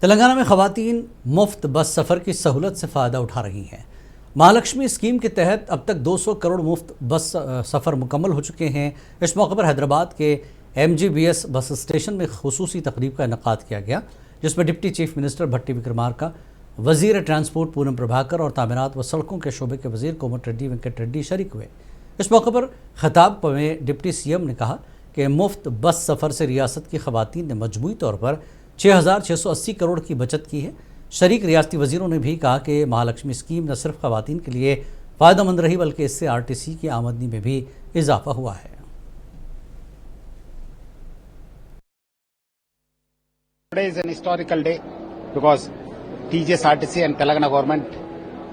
तेलंगाना में खवातीन मुफ्त बस सफ़र की सहूलत से फ़ायदा उठा रही हैं। महालक्ष्मी स्कीम के तहत अब तक 200 करोड़ मुफ्त बस सफ़र मुकम्मल हो चुके हैं। इस मौके पर हैदराबाद के MGBS बस स्टेशन में खुसूसी तकरीब का इनेकाद किया गया, जिसमें डिप्टी चीफ मिनिस्टर भट्टी विक्रमार्का, वज़ीर ट्रांसपोर्ट पूनम प्रभाकर और तामीरात व सड़कों के शोबे के वज़ीर कोमटिरेड्डी वेंकट रेड्डी शरीक हुए। इस मौके पर खिताब में डिप्टी CM ने कहा कि मुफ्त बस सफ़र से रियासत की खवातीन ने मजमूई तौर पर 6,680 करोड़ की बचत की है। शरीक रियासती वज़ीरों ने भी कहा कि महालक्ष्मी स्कीम न सिर्फ खवातीन के लिए फ़ायदेमंद रही, बल्कि इससे RTC की आमदनी में भी इजाफा हुआ है। Today is an historical day because TSRTC and Telangana government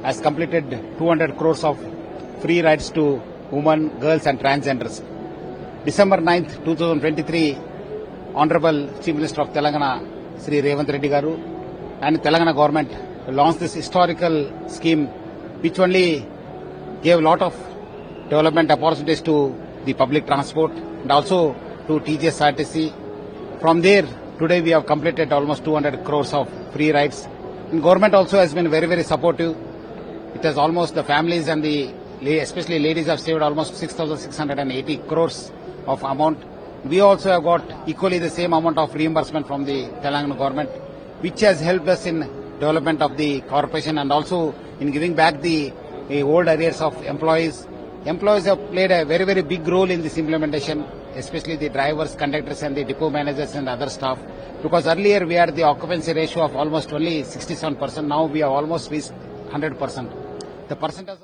has completed 200 crores of free rides to women, girls and transgenders. December 9th, 2023, Honorable Chief Minister of Telangana, Sri Reddy Garu, and Telangana government launched this historical scheme, which only gave a lot of development opportunities to the public transport and also to TSRTC. From there, today we have completed almost 200 crores of free rides. And government also has been very, very supportive. It has almost the families and especially ladies have saved almost 6,680 crores of amount. We also have got equally the same amount of reimbursement from the Telangana government, which has helped us in development of the corporation and also in giving back the old arrears of employees. Employees have played a very, very big role in this implementation, especially the drivers, conductors and the depot managers and other staff. Because earlier we had the occupancy ratio of almost only 67%. Now we have almost reached 100%. The percentage